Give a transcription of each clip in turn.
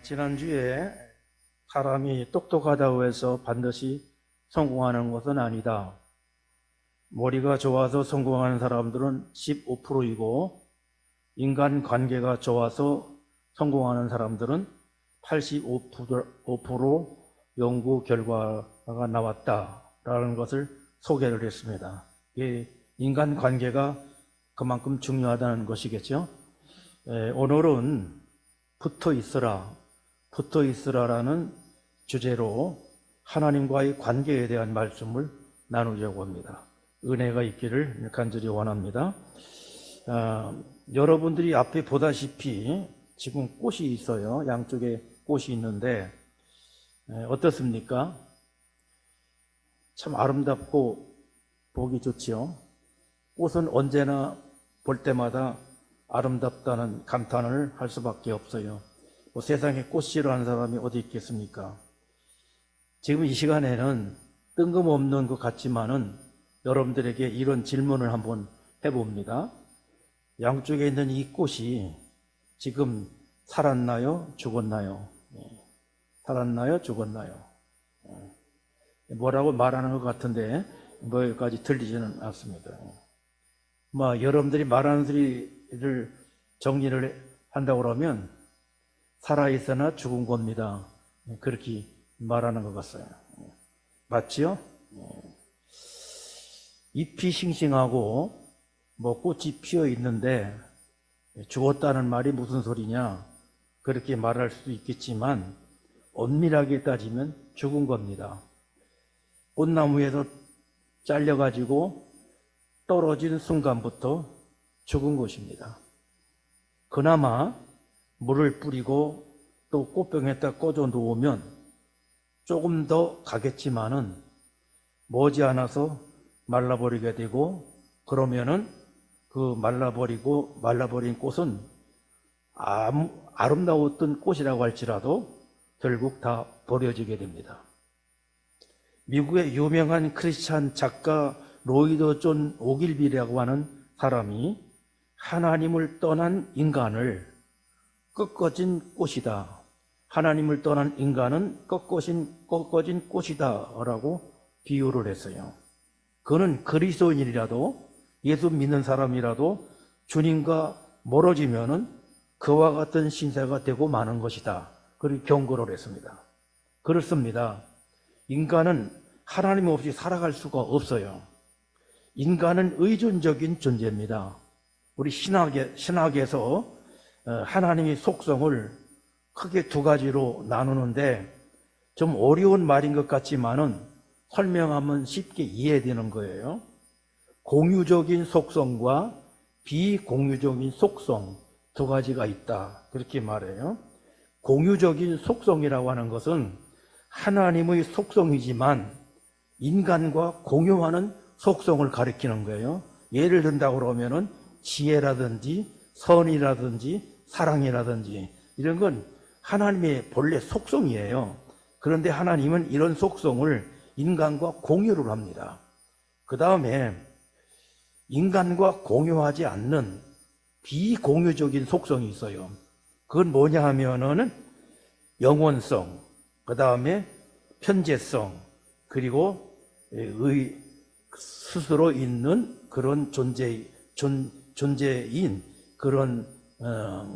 지난주에 사람이 똑똑하다고 해서 반드시 성공하는 것은 아니다. 머리가 좋아서 성공하는 사람들은 15%이고 인간관계가 좋아서 성공하는 사람들은 85% 연구 결과가 나왔다라는 것을 소개를 했습니다. 인간관계가 그만큼 중요하다는 것이겠죠. 오늘은 붙어 있으라라는 주제로 하나님과의 관계에 대한 말씀을 나누려고 합니다. 은혜가 있기를 간절히 원합니다. 여러분들이 앞에 보다시피 지금 꽃이 있어요. 양쪽에 꽃이 있는데 어떻습니까? 참 아름답고 보기 좋지요. 꽃은 언제나 볼 때마다 아름답다는 감탄을 할 수밖에 없어요. 세상에 꽃 싫어하는 사람이 어디 있겠습니까? 지금 이 시간에는 뜬금없는 것 같지만은 여러분들에게 이런 질문을 한번 해봅니다. 양쪽에 있는 이 꽃이 지금 살았나요? 죽었나요? 살았나요? 죽었나요? 뭐라고 말하는 것 같은데 뭐까지 들리지는 않습니다. 여러분들이 말하는 소리를 정리를 한다고 그러면 살아있으나 죽은 겁니다. 그렇게 말하는 것 같아요. 맞지요? 잎이 싱싱하고 꽃이 피어 있는데 죽었다는 말이 무슨 소리냐? 그렇게 말할 수도 있겠지만 엄밀하게 따지면 죽은 겁니다. 꽃나무에서 잘려가지고 떨어진 순간부터 죽은 것입니다. 그나마 물을 뿌리고 또 꽃병에다 꽂아 놓으면 조금 더 가겠지만은 머지않아서 말라버리게 되고, 그러면은 그 말라버린 꽃은 아름다웠던 꽃이라고 할지라도 결국 다 버려지게 됩니다. 미국의 유명한 크리스찬 작가 로이드 존 오길빌이라고 하는 사람이 하나님을 떠난 인간을 꺾어진 꽃이다. 하나님을 떠난 인간은 꺾어진 꽃이다 라고 비유를 했어요. 그는 그리스도인이라도 예수 믿는 사람이라도 주님과 멀어지면은 그와 같은 신세가 되고 마는 것이다. 그렇게 경고를 했습니다. 그렇습니다. 인간은 하나님 없이 살아갈 수가 없어요. 인간은 의존적인 존재입니다. 우리 신학에서 하나님의 속성을 크게 두 가지로 나누는데 좀 어려운 말인 것 같지만은 설명하면 쉽게 이해되는 거예요. 공유적인 속성과 비공유적인 속성 두 가지가 있다. 그렇게 말해요. 공유적인 속성이라고 하는 것은 하나님의 속성이지만 인간과 공유하는 속성을 가리키는 거예요. 예를 든다고 그러면은 지혜라든지 선이라든지 사랑이라든지 이런 건 하나님의 본래 속성이에요. 그런데 하나님은 이런 속성을 인간과 공유를 합니다. 그 다음에 인간과 공유하지 않는 비공유적인 속성이 있어요. 그건 뭐냐 하면은 영원성, 그 다음에 편재성, 그리고 스스로 있는 그런 존재인 그런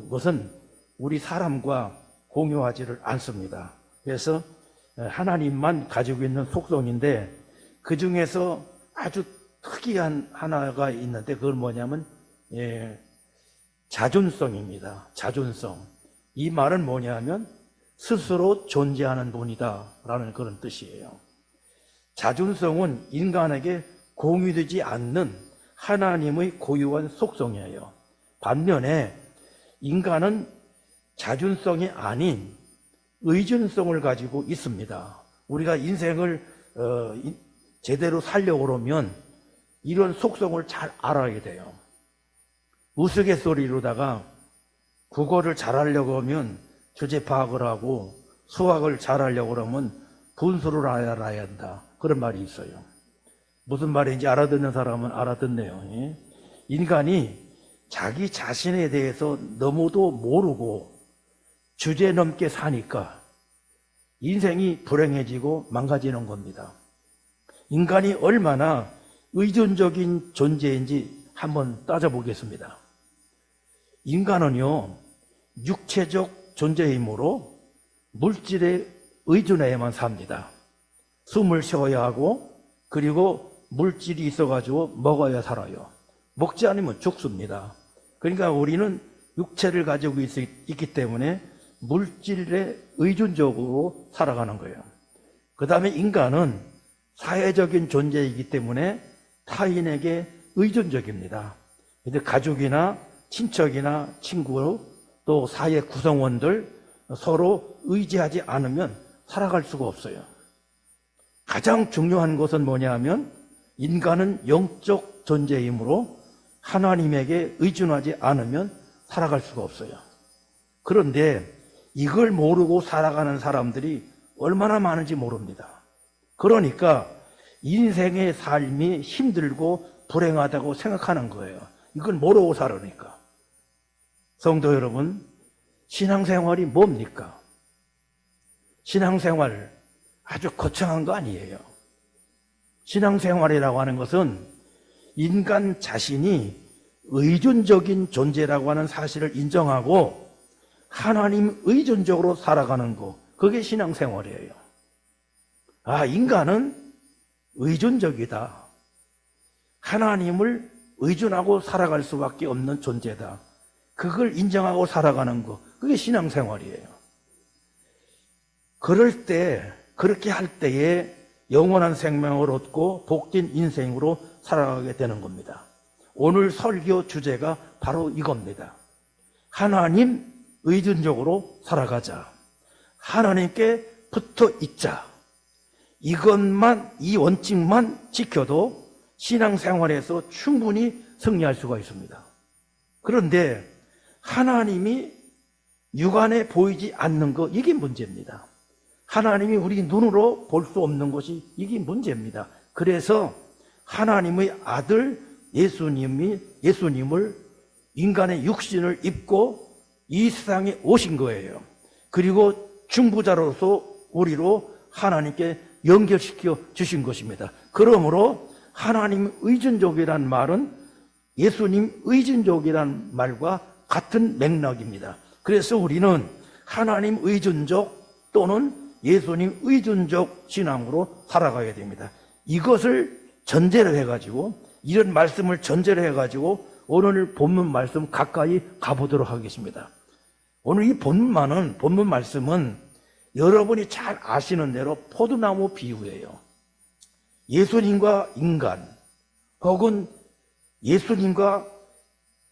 것은 우리 사람과 공유하지를 않습니다. 그래서 하나님만 가지고 있는 속성인데 그 중에서 아주 특이한 하나가 있는데 그건 뭐냐면 자존성입니다. 자존성. 이 말은 뭐냐면 스스로 존재하는 분이다 라는 그런 뜻이에요. 자존성은 인간에게 공유되지 않는 하나님의 고유한 속성이에요. 반면에 인간은 자존성이 아닌 의존성을 가지고 있습니다. 우리가 인생을 제대로 살려고 그러면 이런 속성을 잘 알아야 돼요. 우스갯소리로다가 국어를 잘하려고 하면 주제 파악을 하고 수학을 잘하려고 그러면 분수를 알아야 한다. 그런 말이 있어요. 무슨 말인지 알아듣는 사람은 알아듣네요. 인간이 자기 자신에 대해서 너무도 모르고 주제넘게 사니까 인생이 불행해지고 망가지는 겁니다. 인간이 얼마나 의존적인 존재인지 한번 따져보겠습니다. 인간은요, 육체적 존재이므로 물질에 의존해야만 삽니다. 숨을 쉬어야 하고, 그리고 물질이 있어가지고 먹어야 살아요. 먹지 않으면 죽습니다. 그러니까 우리는 육체를 가지고 있기 때문에 물질에 의존적으로 살아가는 거예요. 그 다음에 인간은 사회적인 존재이기 때문에 타인에게 의존적입니다. 근데 가족이나 친척이나 친구, 또 사회 구성원들 서로 의지하지 않으면 살아갈 수가 없어요. 가장 중요한 것은 뭐냐 하면 인간은 영적 존재이므로 하나님에게 의존하지 않으면 살아갈 수가 없어요. 그런데 이걸 모르고 살아가는 사람들이 얼마나 많은지 모릅니다. 그러니까 인생의 삶이 힘들고 불행하다고 생각하는 거예요. 이걸 모르고 살으니까. 성도 여러분, 신앙생활이 뭡니까? 신앙생활 아주 거창한 거 아니에요. 신앙생활이라고 하는 것은 인간 자신이 의존적인 존재라고 하는 사실을 인정하고 하나님 의존적으로 살아가는 거, 그게 신앙생활이에요. 아, 인간은 의존적이다. 하나님을 의존하고 살아갈 수밖에 없는 존재다. 그걸 인정하고 살아가는 거, 그게 신앙생활이에요. 그럴 때, 그렇게 할 때에 영원한 생명을 얻고 복된 인생으로 살아가게 되는 겁니다. 오늘 설교 주제가 바로 이겁니다. 하나님 의존적으로 살아가자. 하나님께 붙어 있자. 이것만, 이 원칙만 지켜도 신앙생활에서 충분히 승리할 수가 있습니다. 그런데 하나님이 육안에 보이지 않는 것, 이게 문제입니다. 하나님이 우리 눈으로 볼 수 없는 것이 이게 문제입니다. 그래서 하나님의 아들 예수님을 인간의 육신을 입고 이 세상에 오신 거예요. 그리고 중보자로서 우리로 하나님께 연결시켜 주신 것입니다. 그러므로 하나님 의존족이란 말은 예수님 의존족이란 말과 같은 맥락입니다. 그래서 우리는 하나님 의존족 또는 예수님 의존족 신앙으로 살아가야 됩니다. 이것을 전제로 해가지고, 이런 말씀을 전제로 해가지고 오늘 본문 말씀 가까이 가보도록 하겠습니다. 오늘 이 본문 말씀은 여러분이 잘 아시는 대로 포도나무 비유예요. 예수님과 인간 혹은 예수님과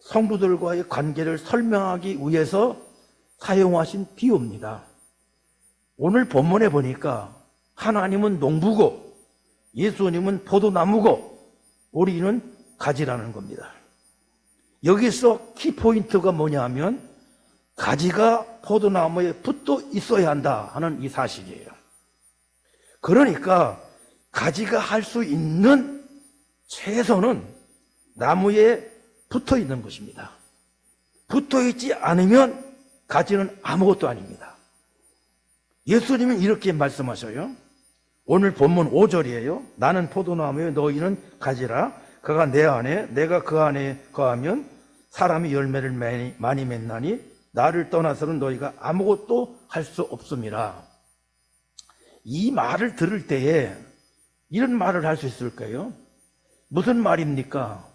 성도들과의 관계를 설명하기 위해서 사용하신 비유입니다. 오늘 본문에 보니까 하나님은 농부고 예수님은 포도나무고 우리는 가지라는 겁니다. 여기서 키포인트가 뭐냐 하면 가지가 포도나무에 붙어 있어야 한다 하는 이 사실이에요. 그러니까 가지가 할 수 있는 최선은 나무에 붙어 있는 것입니다. 붙어 있지 않으면 가지는 아무것도 아닙니다. 예수님은 이렇게 말씀하셔요. 오늘 본문 5절이에요. 나는 포도나무에 너희는 가지라. 그가 내 안에 내가 그 안에 거하면 사람이 열매를 많이 맺나니 나를 떠나서는 너희가 아무것도 할 수 없음이라. 이 말을 들을 때에 이런 말을 할 수 있을까요? 무슨 말입니까?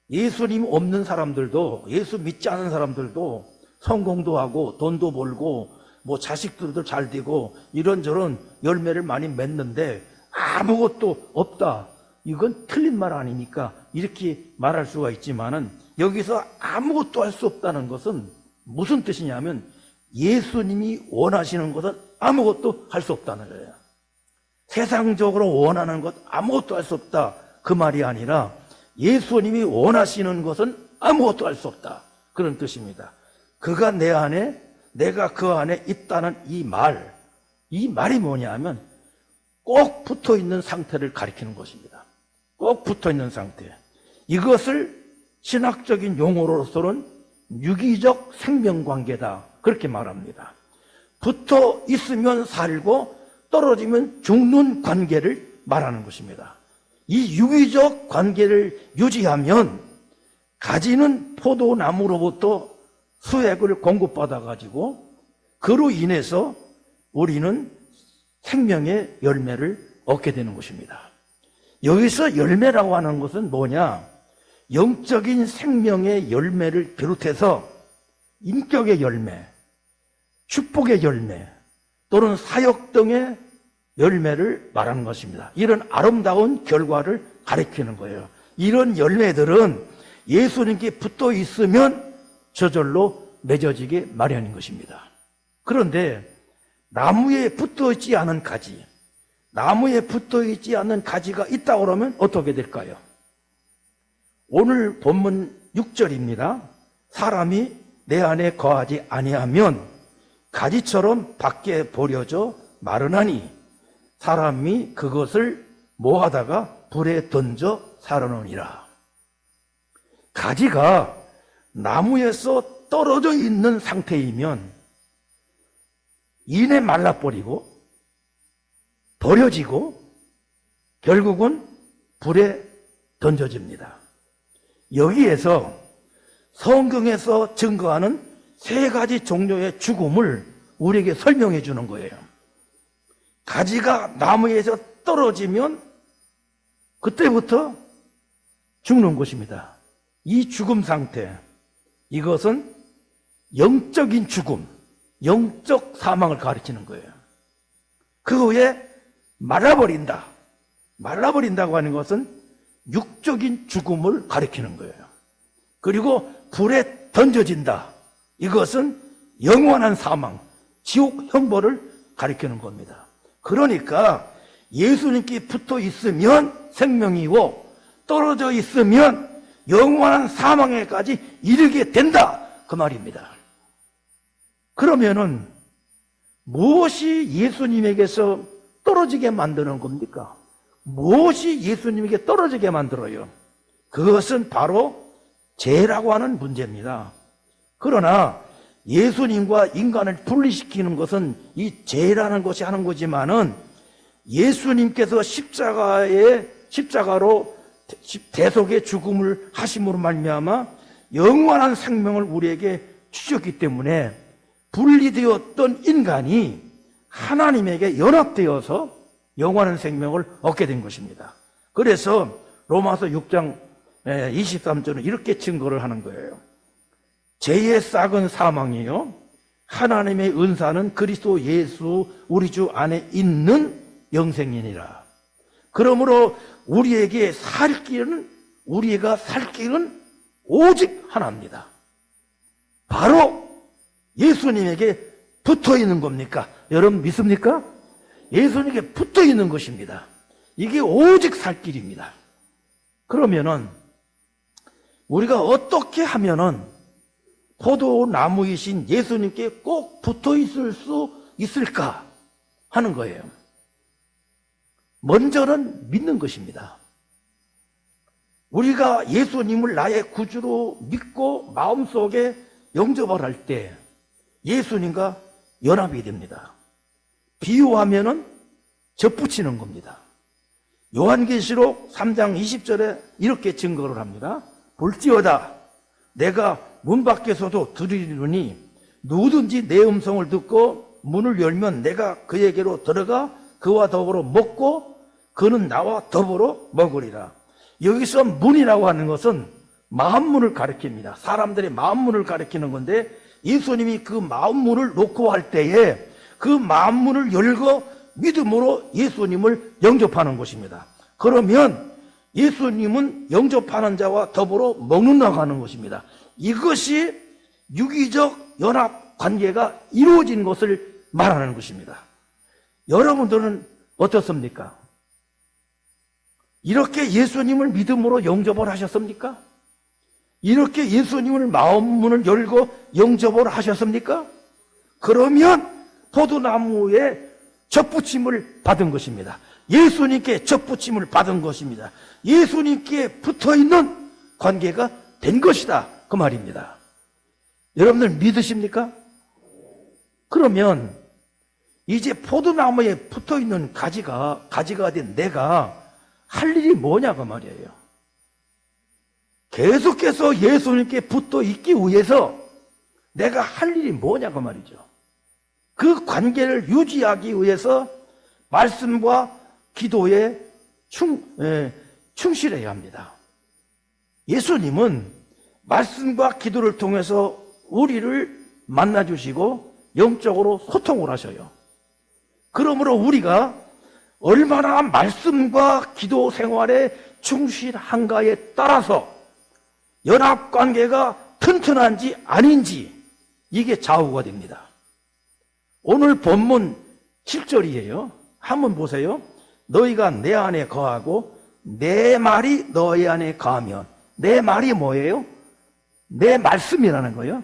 예수님 없는 사람들도, 예수 믿지 않은 사람들도 성공도 하고 돈도 벌고 뭐 자식들도 잘 되고 이런저런 열매를 많이 맺는데 아무것도 없다. 이건 틀린 말 아니니까 이렇게 말할 수가 있지만은, 여기서 아무것도 할 수 없다는 것은 무슨 뜻이냐면 예수님이 원하시는 것은 아무것도 할 수 없다는 거예요. 세상적으로 원하는 것 아무것도 할 수 없다, 그 말이 아니라 예수님이 원하시는 것은 아무것도 할 수 없다, 그런 뜻입니다. 그가 내 안에 내가 그 안에 있다는 이 말이 뭐냐면 꼭 붙어있는 상태를 가리키는 것입니다. 꼭 붙어있는 상태. 이것을 신학적인 용어로서는 유기적 생명관계다, 그렇게 말합니다. 붙어 있으면 살고 떨어지면 죽는 관계를 말하는 것입니다. 이 유기적 관계를 유지하면 가지는 포도나무로부터 수액을 공급받아 가지고 그로 인해서 우리는 생명의 열매를 얻게 되는 것입니다. 여기서 열매라고 하는 것은 뭐냐? 영적인 생명의 열매를 비롯해서 인격의 열매, 축복의 열매 또는 사역 등의 열매를 말하는 것입니다. 이런 아름다운 결과를 가리키는 거예요. 이런 열매들은 예수님께 붙어 있으면 저절로 맺어지게 마련인 것입니다. 그런데 나무에 붙어 있지 않은 가지, 나무에 붙어 있지 않는 가지가 있다고 그러면 어떻게 될까요? 오늘 본문 6절입니다. 사람이 내 안에 거하지 아니하면 가지처럼 밖에 버려져 마르나니 사람이 그것을 모아다가 불에 던져 살아놓으니라. 가지가 나무에서 떨어져 있는 상태이면 이내 말라버리고 버려지고 결국은 불에 던져집니다. 여기에서 성경에서 증거하는 세 가지 종류의 죽음을 우리에게 설명해 주는 거예요. 가지가 나무에서 떨어지면 그때부터 죽는 것입니다. 이 죽음 상태, 이것은 영적인 죽음, 영적 사망을 가리키는 거예요. 그 후에 말라버린다. 말라버린다고 하는 것은 육적인 죽음을 가리키는 거예요. 그리고 불에 던져진다. 이것은 영원한 사망, 지옥 형벌을 가리키는 겁니다. 그러니까 예수님께 붙어 있으면 생명이고 떨어져 있으면 영원한 사망에까지 이르게 된다. 그 말입니다. 그러면은 무엇이 예수님에게서 떨어지게 만드는 겁니까? 무엇이 예수님에게 떨어지게 만들어요? 그것은 바로 죄라고 하는 문제입니다. 그러나 예수님과 인간을 분리시키는 것은 이 죄라는 것이 하는 거지만은 예수님께서 십자가로 대속의 죽음을 하심으로 말미암아 영원한 생명을 우리에게 주셨기 때문에 분리되었던 인간이 하나님에게 연합되어서 영원한 생명을 얻게 된 것입니다. 그래서 로마서 6장 23절은 이렇게 증거를 하는 거예요. 죄의 싹은 사망이요 하나님의 은사는 그리스도 예수 우리 주 안에 있는 영생이니라. 그러므로 우리가 살 길은 오직 하나입니다. 바로 예수님에게 붙어 있는 겁니까? 여러분 믿습니까? 예수님에게 붙어 있는 것입니다. 이게 오직 살 길입니다. 그러면은 우리가 어떻게 하면은 포도나무이신 예수님께 꼭 붙어 있을 수 있을까 하는 거예요. 먼저는 믿는 것입니다. 우리가 예수님을 나의 구주로 믿고 마음속에 영접을 할 때 예수님과 연합이 됩니다. 비유하면은 접붙이는 겁니다. 요한계시록 3장 20절에 이렇게 증거를 합니다. 볼지어다 내가 문 밖에서도 들으리니 누구든지 내 음성을 듣고 문을 열면 내가 그에게로 들어가 그와 더불어 먹고 그는 나와 더불어 먹으리라. 여기서 문이라고 하는 것은 마음문을 가리킵니다. 사람들의 마음문을 가리키는 건데 예수님이 그 마음문을 놓고 할 때에 그 마음문을 열고 믿음으로 예수님을 영접하는 것입니다. 그러면 예수님은 영접하는 자와 더불어 먹는다고 하는 것입니다. 이것이 유기적 연합 관계가 이루어진 것을 말하는 것입니다. 여러분들은 어떻습니까? 이렇게 예수님을 믿음으로 영접을 하셨습니까? 이렇게 예수님을 마음문을 열고 영접을 하셨습니까? 그러면 포도나무에 접붙임을 받은 것입니다. 예수님께 접붙임을 받은 것입니다. 예수님께 붙어있는 관계가 된 것이다. 그 말입니다. 여러분들 믿으십니까? 그러면 이제 포도나무에 붙어 있는 가지가 된 내가 할 일이 뭐냐고 말이에요. 계속해서 예수님께 붙어 있기 위해서 내가 할 일이 뭐냐고 말이죠. 그 관계를 유지하기 위해서 말씀과 기도에 충실해야 합니다. 예수님은 말씀과 기도를 통해서 우리를 만나주시고 영적으로 소통을 하셔요. 그러므로 우리가 얼마나 말씀과 기도 생활에 충실한가에 따라서 연합관계가 튼튼한지 아닌지 이게 좌우가 됩니다. 오늘 본문 7절이에요. 한번 보세요. 너희가 내 안에 거하고 내 말이 너희 안에 거하면, 내 말이 뭐예요? 내 말씀이라는 거예요.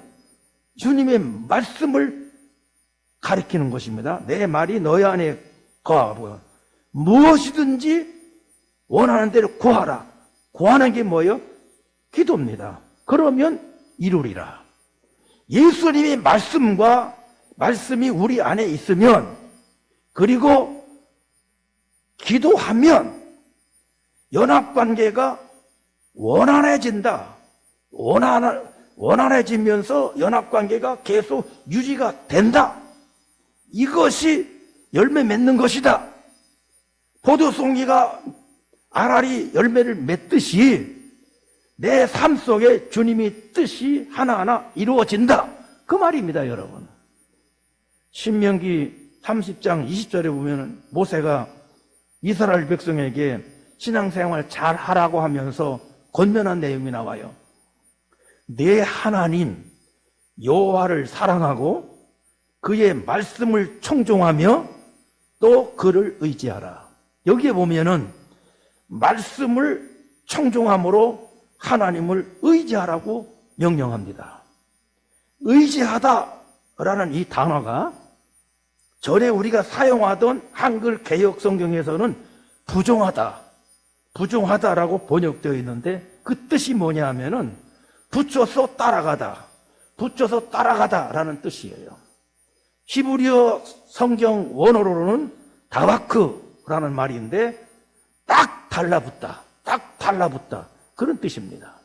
주님의 말씀을 가리키는 것입니다. 내 말이 너희 안에 거하고 무엇이든지 원하는 대로 구하라. 구하는 게 뭐예요? 기도입니다. 그러면 이루리라. 예수님의 말씀이 우리 안에 있으면, 그리고 기도하면 연합관계가 원활해진다. 원활해지면서 연합관계가 계속 유지가 된다. 이것이 열매 맺는 것이다. 포도송이가 알알이 열매를 맺듯이 내 삶 속에 주님의 뜻이 하나하나 이루어진다. 그 말입니다, 여러분. 신명기 30장 20절에 보면 모세가 이스라엘 백성에게 신앙생활 잘 하라고 하면서 권면한 내용이 나와요. 내 하나님 여호와를 사랑하고 그의 말씀을 청종하며 또 그를 의지하라. 여기에 보면은 말씀을 청종함으로 하나님을 의지하라고 명령합니다. 의지하다라는 이 단어가 전에 우리가 사용하던 한글 개역 성경에서는 부종하다라고 번역되어 있는데 그 뜻이 뭐냐 하면은 붙여서 따라가다라는 뜻이에요. 히브리어 성경 원어로는 다와크라는 말인데 딱 달라붙다 그런 뜻입니다.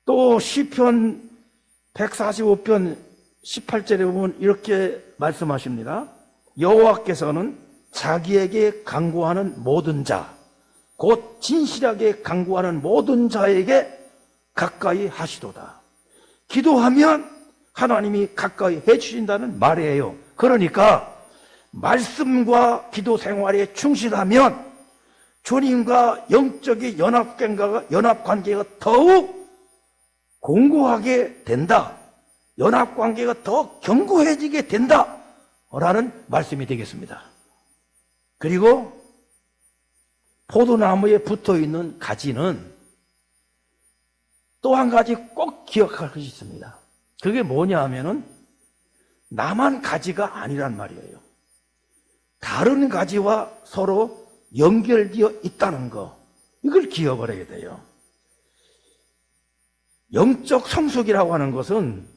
또 시편 145편 18절에 보면 이렇게 말씀하십니다. 여호와께서는 자기에게 간구하는 모든 자, 곧 진실하게 간구하는 모든 자에게 가까이 하시도다. 기도하면 하나님이 가까이 해주신다는 말이에요. 그러니까 말씀과 기도 생활에 충실하면 주님과 영적인 연합관계가 더욱 공고하게 된다. 연합관계가 더 견고해지게 된다. 라는 말씀이 되겠습니다. 그리고 포도나무에 붙어있는 가지는 또 한 가지 꼭 기억할 것이 있습니다. 그게 뭐냐 하면은 나만 가지가 아니란 말이에요. 다른 가지와 서로 연결되어 있다는 거, 이걸 기억을 해야 돼요. 영적 성숙이라고 하는 것은,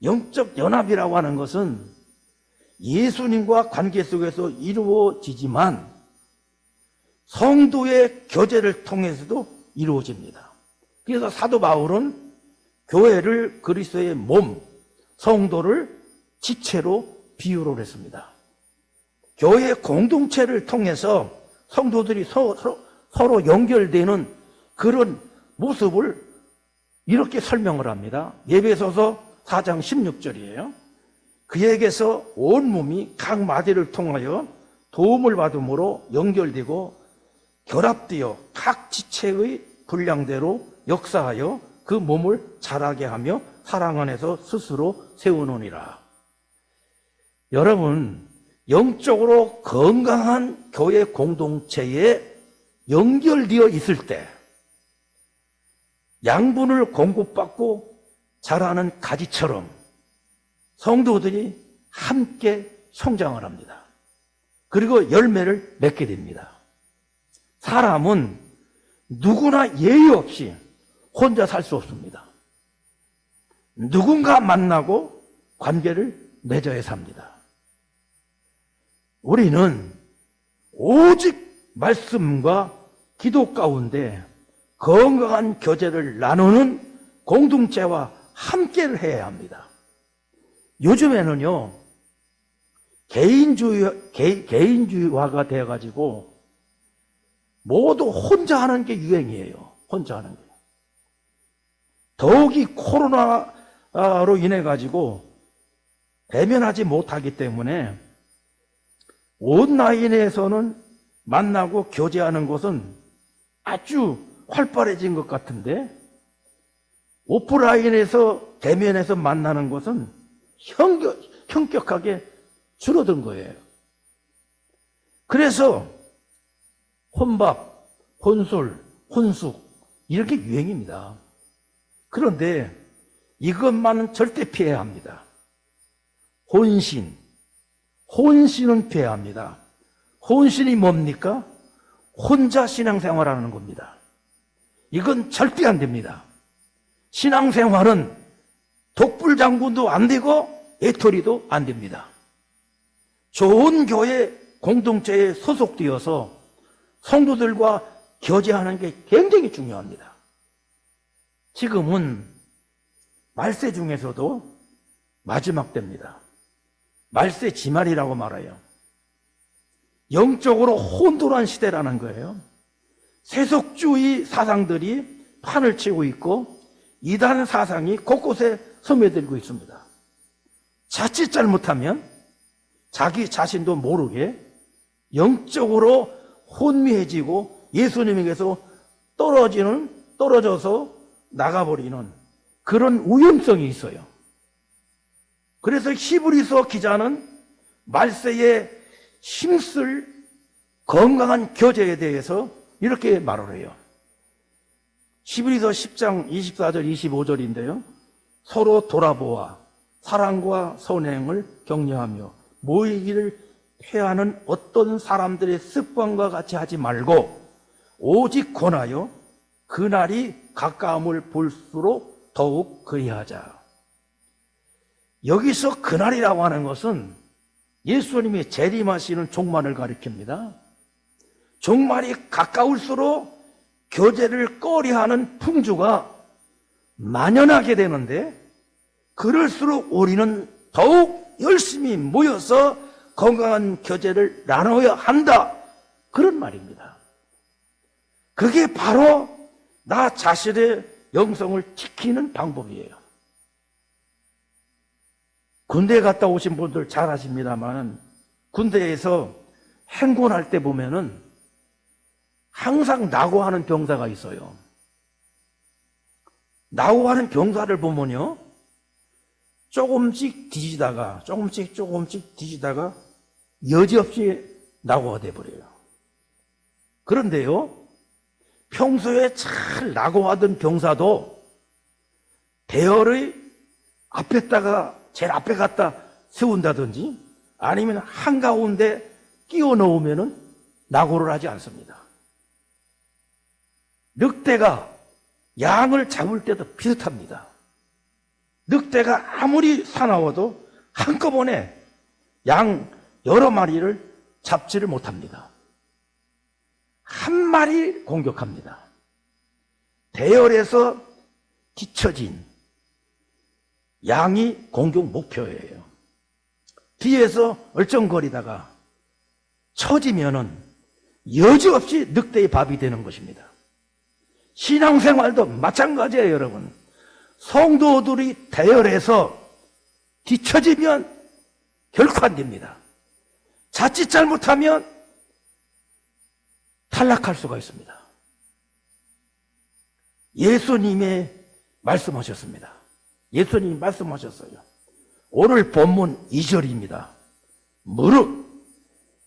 영적 연합이라고 하는 것은 예수님과 관계 속에서 이루어지지만 성도의 교제를 통해서도 이루어집니다. 그래서 사도 바울은 교회를 그리스도의 몸, 성도를 지체로 비유를 했습니다. 교회 공동체를 통해서 성도들이 서로 연결되는 그런 모습을 이렇게 설명을 합니다. 에베소서 4장 16절이에요. 그에게서 온 몸이 각 마디를 통하여 도움을 받음으로 연결되고 결합되어 각 지체의 분량대로 역사하여 그 몸을 자라게 하며 사랑 안에서 스스로 세우느니라. 여러분, 영적으로 건강한 교회 공동체에 연결되어 있을 때 양분을 공급받고 자라는 가지처럼 성도들이 함께 성장을 합니다. 그리고 열매를 맺게 됩니다. 사람은 누구나 예의 없이 혼자 살 수 없습니다. 누군가 만나고 관계를 맺어야 삽니다. 우리는 오직 말씀과 기도 가운데 건강한 교제를 나누는 공동체와 함께를 해야 합니다. 요즘에는요, 개인주의화가 되어가지고 모두 혼자 하는 게 유행이에요. 혼자 하는 게. 더욱이 코로나로 인해 가지고 대면하지 못하기 때문에 온라인에서는 만나고 교제하는 것은 아주 활발해진 것 같은데, 오프라인에서 대면해서 만나는 것은 현격하게 줄어든 거예요. 그래서 혼밥, 혼술, 혼숙 이렇게 유행입니다. 그런데 이것만은 절대 피해야 합니다. 혼신은 피해야 합니다. 혼신이 뭡니까? 혼자 신앙생활하는 겁니다. 이건 절대 안 됩니다. 신앙생활은 독불장군도 안 되고 애토리도 안 됩니다. 좋은 교회 공동체에 소속되어서 성도들과 교제하는 게 굉장히 중요합니다. 지금은 말세 중에서도 마지막 때입니다. 말세 지말이라고 말해요. 영적으로 혼돈한 시대라는 거예요. 세속주의 사상들이 판을 치고 있고 이단 사상이 곳곳에 스며들고 있습니다. 자칫 잘못하면 자기 자신도 모르게 영적으로 혼미해지고 예수님에게서 떨어져서 나가버리는 그런 위험성이 있어요. 그래서 히브리서 기자는 말세에 힘쓸 건강한 교제에 대해서 이렇게 말을 해요. 히브리서 10장 24절 25절인데요. 서로 돌아보아 사랑과 선행을 격려하며 모이기를 패하는 어떤 사람들의 습관과 같이 하지 말고 오직 권하여 그날이 가까움을 볼수록 더욱 그리하자. 여기서 그날이라고 하는 것은 예수님이 재림하시는 종말을 가리킵니다. 종말이 가까울수록 교제를 꺼려하는 풍조가 만연하게 되는데, 그럴수록 우리는 더욱 열심히 모여서 건강한 교제를 나눠야 한다, 그런 말입니다. 그게 바로 나 자신의 영성을 지키는 방법이에요. 군대 갔다 오신 분들 잘 아십니다만, 군대에서 행군할 때 보면은 항상 낙오하는 병사가 있어요. 낙오하는 병사를 보면요, 조금씩 뒤지다가 조금씩 뒤지다가 여지없이 낙오가 돼버려요. 그런데요, 평소에 잘 낙오하던 병사도 대열의 앞에다가 제일 앞에 갖다 세운다든지 아니면 한가운데 끼워 넣으면은 낙오를 하지 않습니다. 늑대가 양을 잡을 때도 비슷합니다. 늑대가 아무리 사나워도 한꺼번에 양 여러 마리를 잡지를 못합니다. 한 마리 공격합니다. 대열에서 뒤처진 양이 공격 목표예요. 뒤에서 얼쩡거리다가 처지면은 여지없이 늑대의 밥이 되는 것입니다. 신앙생활도 마찬가지예요, 여러분. 성도들이 대열에서 뒤처지면 결코 안 됩니다. 자칫 잘못하면 탈락할 수가 있습니다. 예수님이 말씀하셨습니다. 예수님이 말씀하셨어요. 오늘 본문 2절입니다. 무릇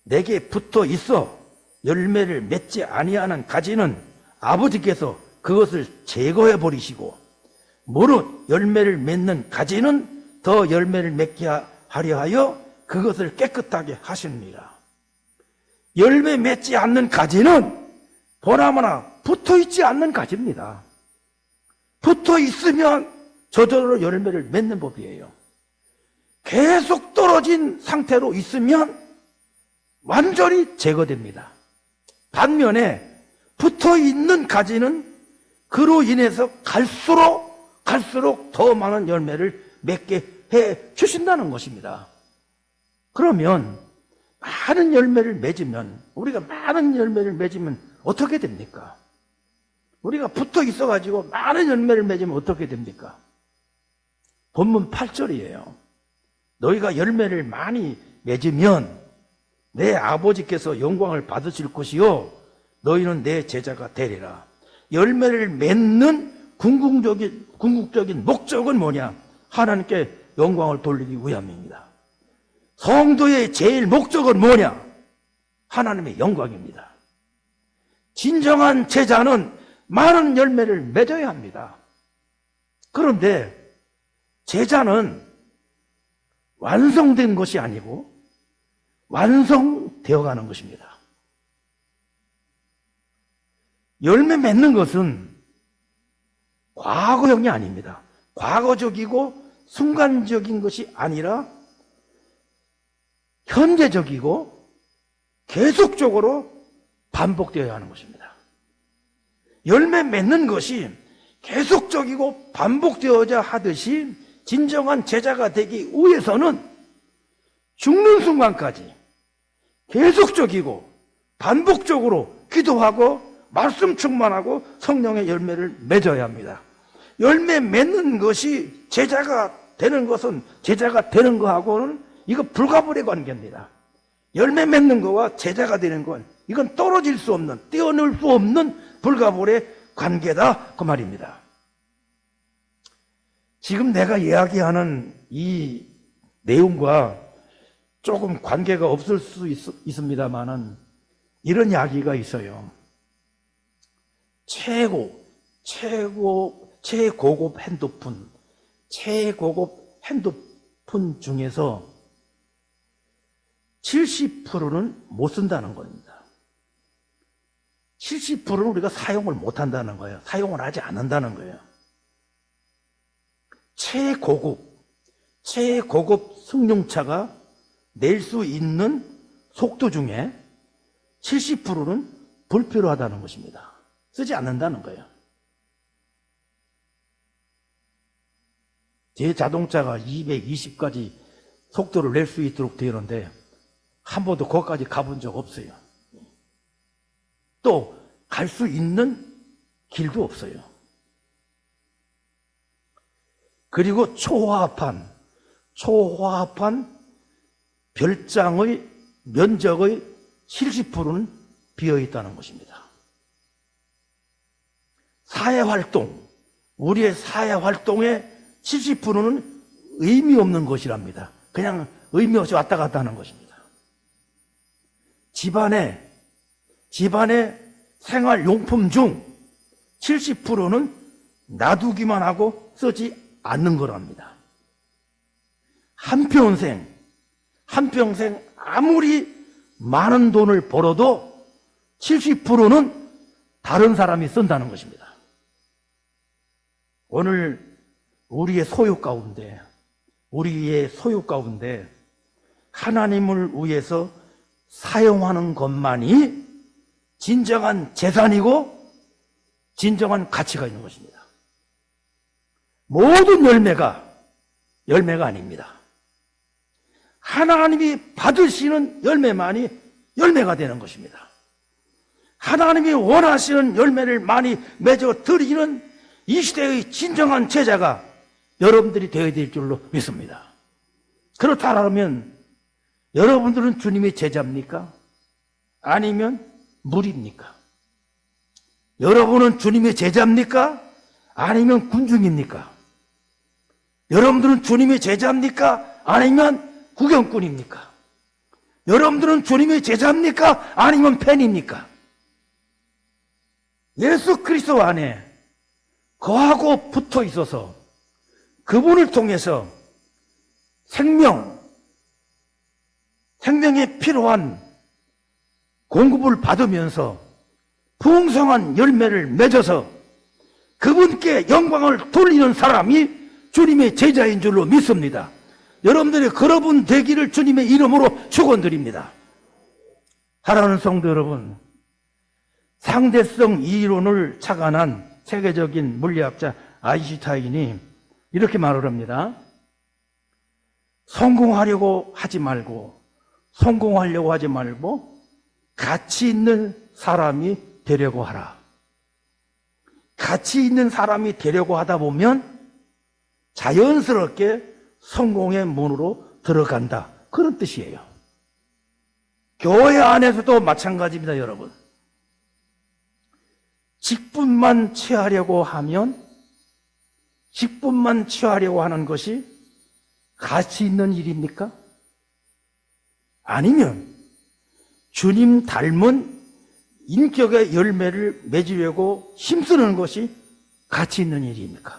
내게 붙어 있어 열매를 맺지 아니하는 가지는 아버지께서 그것을 제거해 버리시고, 무릇 열매를 맺는 가지는 더 열매를 맺게 하려 하여 그것을 깨끗하게 하십니다. 열매 맺지 않는 가지는 보나마나 붙어 있지 않는 가지입니다. 붙어 있으면 저절로 열매를 맺는 법이에요. 계속 떨어진 상태로 있으면 완전히 제거됩니다. 반면에 붙어 있는 가지는 그로 인해서 갈수록 더 많은 열매를 맺게 해 주신다는 것입니다. 그러면 많은 열매를 맺으면, 우리가 많은 열매를 맺으면 어떻게 됩니까? 우리가 붙어 있어가지고 많은 열매를 맺으면 어떻게 됩니까? 본문 8절이에요. 너희가 열매를 많이 맺으면 내 아버지께서 영광을 받으실 것이요 너희는 내 제자가 되리라. 열매를 맺는 궁극적인 목적은 뭐냐? 하나님께 영광을 돌리기 위함입니다. 성도의 제일 목적은 뭐냐? 하나님의 영광입니다. 진정한 제자는 많은 열매를 맺어야 합니다. 그런데 제자는 완성된 것이 아니고 완성되어 가는 것입니다. 열매 맺는 것은 과거형이 아닙니다. 과거적이고 순간적인 것이 아니라 현재적이고 계속적으로 반복되어야 하는 것입니다. 열매 맺는 것이 계속적이고 반복되어야 하듯이 진정한 제자가 되기 위해서는 죽는 순간까지 계속적이고 반복적으로 기도하고 말씀 충만하고 성령의 열매를 맺어야 합니다. 열매 맺는 것이 제자가 되는 것은, 제자가 되는 것하고는 이거 불가분의 관계입니다. 열매 맺는 것과 제자가 되는 건 이건 떨어질 수 없는, 떼어낼 수 없는 불가분의 관계다, 그 말입니다. 지금 내가 이야기하는 이 내용과 조금 관계가 없을 수 있습니다만은 이런 이야기가 있어요. 최고급 핸드폰 중에서 70%는 못 쓴다는 겁니다. 70%는 우리가 사용을 못 한다는 거예요. 사용을 하지 않는다는 거예요. 최고급 승용차가 낼 수 있는 속도 중에 70%는 불필요하다는 것입니다. 쓰지 않는다는 거예요. 제 자동차가 220까지 속도를 낼 수 있도록 되어 있는데 한 번도 거기까지 가본 적 없어요. 또 갈 수 있는 길도 없어요. 그리고 초화합한 별장의 면적의 70%는 비어 있다는 것입니다. 사회활동, 우리의 사회활동의 70%는 의미 없는 것이랍니다. 그냥 의미 없이 왔다 갔다 하는 것입니다. 집안의 생활용품 중 70%는 놔두기만 하고 쓰지 않는 거랍니다. 한평생 아무리 많은 돈을 벌어도 70%는 다른 사람이 쓴다는 것입니다. 오늘 우리의 소유 가운데 하나님을 위해서 사용하는 것만이 진정한 재산이고 진정한 가치가 있는 것입니다. 모든 열매가 아닙니다. 하나님이 받으시는 열매만이 열매가 되는 것입니다. 하나님이 원하시는 열매를 많이 맺어 드리는 이 시대의 진정한 제자가 여러분들이 되어야 될 줄로 믿습니다. 그렇다면 여러분들은 주님의 제자입니까? 아니면 무리입니까? 여러분은 주님의 제자입니까? 아니면 군중입니까? 여러분들은 주님의 제자입니까? 아니면 구경꾼입니까? 여러분들은 주님의 제자입니까? 아니면 팬입니까? 예수 그리스도 안에 거하고 붙어 있어서 그분을 통해서 생명에 필요한 공급을 받으면서 풍성한 열매를 맺어서 그분께 영광을 돌리는 사람이 주님의 제자인 줄로 믿습니다. 여러분들이 그런 분 되기를 주님의 이름으로 축원드립니다. 사랑하는 성도 여러분, 상대성 이론을 착안한 세계적인 물리학자 아인슈타인이 이렇게 말을 합니다. 성공하려고 하지 말고 가치 있는 사람이 되려고 하라. 가치 있는 사람이 되려고 하다 보면 자연스럽게 성공의 문으로 들어간다. 그런 뜻이에요. 교회 안에서도 마찬가지입니다, 여러분. 직분만 취하려고 하는 것이 가치 있는 일입니까? 아니면 주님 닮은 인격의 열매를 맺으려고 힘쓰는 것이 가치 있는 일입니까?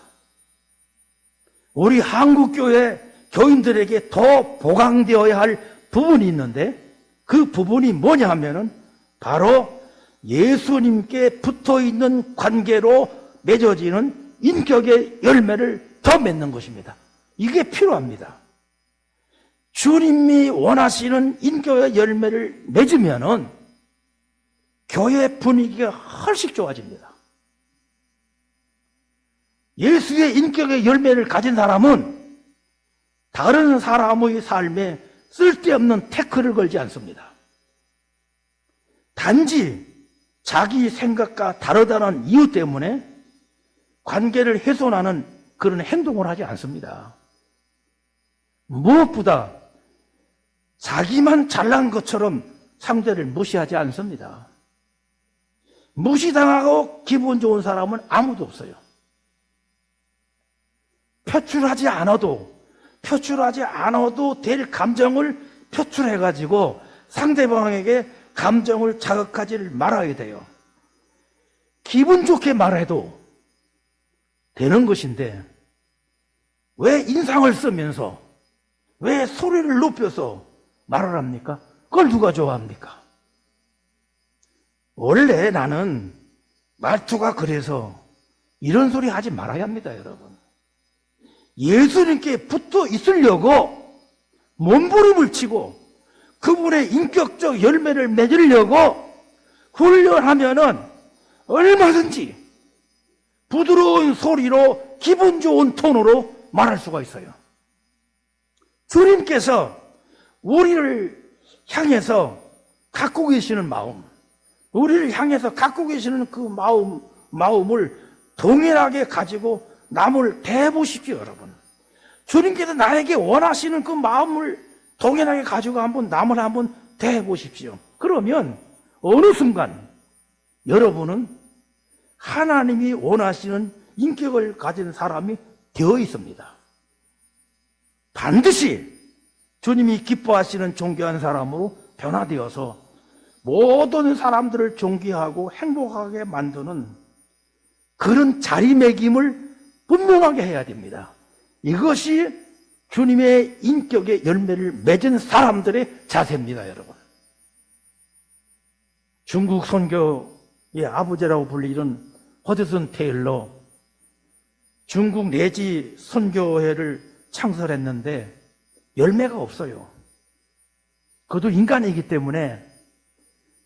우리 한국교회 교인들에게 더 보강되어야 할 부분이 있는데 그 부분이 뭐냐 하면은 바로 예수님께 붙어있는 관계로 맺어지는 인격의 열매를 더 맺는 것입니다. 이게 필요합니다. 주님이 원하시는 인격의 열매를 맺으면은 교회 분위기가 훨씬 좋아집니다. 예수의 인격의 열매를 가진 사람은 다른 사람의 삶에 쓸데없는 태클을 걸지 않습니다. 단지 자기 생각과 다르다는 이유 때문에 관계를 훼손하는 그런 행동을 하지 않습니다. 무엇보다 자기만 잘난 것처럼 상대를 무시하지 않습니다. 무시당하고 기분 좋은 사람은 아무도 없어요. 표출하지 않아도 될 감정을 표출해가지고 상대방에게 감정을 자극하지를 말아야 돼요. 기분 좋게 말해도 되는 것인데 왜 인상을 쓰면서 왜 소리를 높여서 말을 합니까? 그걸 누가 좋아합니까? 원래 나는 말투가 그래서 이런 소리 하지 말아야 합니다, 여러분. 예수님께 붙어 있으려고 몸부림을 치고 그분의 인격적 열매를 맺으려고 훈련하면은 얼마든지 부드러운 소리로 기분 좋은 톤으로 말할 수가 있어요. 주님께서 우리를 향해서 갖고 계시는 마음, 우리를 향해서 갖고 계시는 그 마음을 동일하게 가지고 남을 대해보십시오, 여러분. 주님께서 나에게 원하시는 그 마음을 동일하게 가지고 남을 한번 대해보십시오. 그러면 어느 순간 여러분은 하나님이 원하시는 인격을 가진 사람이 되어 있습니다. 반드시 주님이 기뻐하시는 존귀한 사람으로 변화되어서 모든 사람들을 존귀하고 행복하게 만드는 그런 자리매김을 분명하게 해야 됩니다. 이것이 주님의 인격의 열매를 맺은 사람들의 자세입니다, 여러분. 중국 선교의 아버지라고 불리는 허드슨 테일러, 중국 내지 선교회를 창설했는데 열매가 없어요. 그도 인간이기 때문에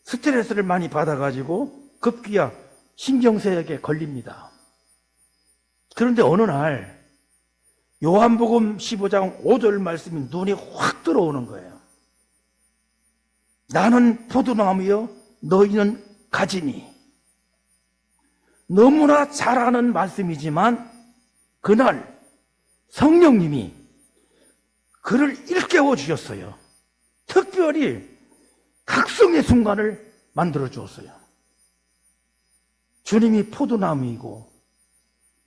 스트레스를 많이 받아가지고 급기야 신경쇠약에 걸립니다. 그런데 어느 날 요한복음 15장 5절 말씀이 눈에 확 들어오는 거예요. 나는 포도나무여 너희는 가지니. 너무나 잘 아는 말씀이지만 그날 성령님이 그를 일깨워 주셨어요. 특별히 각성의 순간을 만들어 주었어요. 주님이 포도나무이고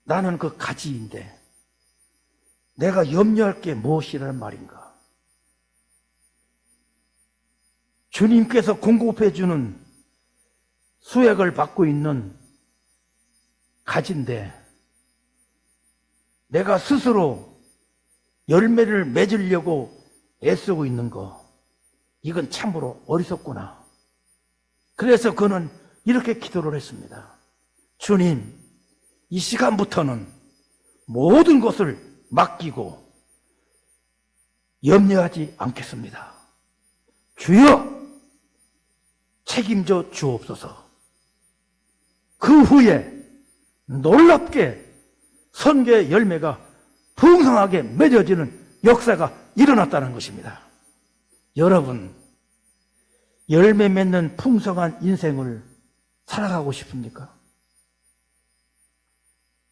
나는 그 가지인데 내가 염려할 게 무엇이라는 말인가? 주님께서 공급해 주는 수액을 받고 있는 가지인데 내가 스스로 열매를 맺으려고 애쓰고 있는 거, 이건 참으로 어리석구나. 그래서 그는 이렇게 기도를 했습니다. 주님, 이 시간부터는 모든 것을 맡기고 염려하지 않겠습니다. 주여, 책임져 주옵소서. 그 후에 놀랍게 선교의 열매가 풍성하게 맺어지는 역사가 일어났다는 것입니다. 여러분, 열매 맺는 풍성한 인생을 살아가고 싶습니까?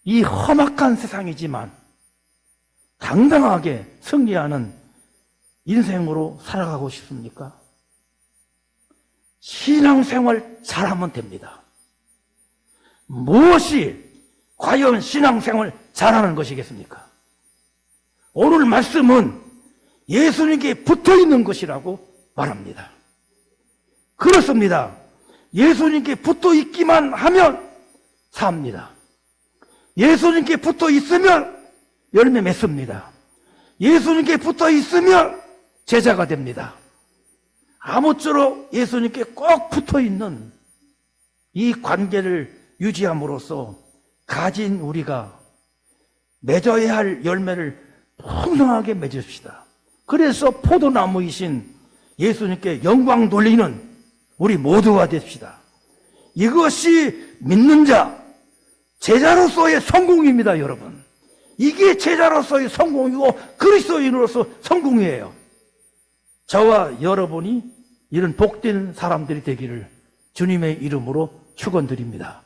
이 험악한 세상이지만 당당하게 승리하는 인생으로 살아가고 싶습니까? 신앙생활 잘하면 됩니다. 무엇이 과연 신앙생활 잘하는 것이겠습니까? 오늘 말씀은 예수님께 붙어있는 것이라고 말합니다. 그렇습니다. 예수님께 붙어있기만 하면 삽니다. 예수님께 붙어있으면 열매 맺습니다. 예수님께 붙어있으면 제자가 됩니다. 아무쪼록 예수님께 꼭 붙어있는 이 관계를 유지함으로써 가진 우리가 맺어야 할 열매를 풍성하게 맺읍시다. 그래서 포도나무이신 예수님께 영광 돌리는 우리 모두가 됩시다. 이것이 믿는 자, 제자로서의 성공입니다, 여러분. 이게 제자로서의 성공이고 그리스도인으로서 성공이에요. 저와 여러분이 이런 복된 사람들이 되기를 주님의 이름으로 축원드립니다.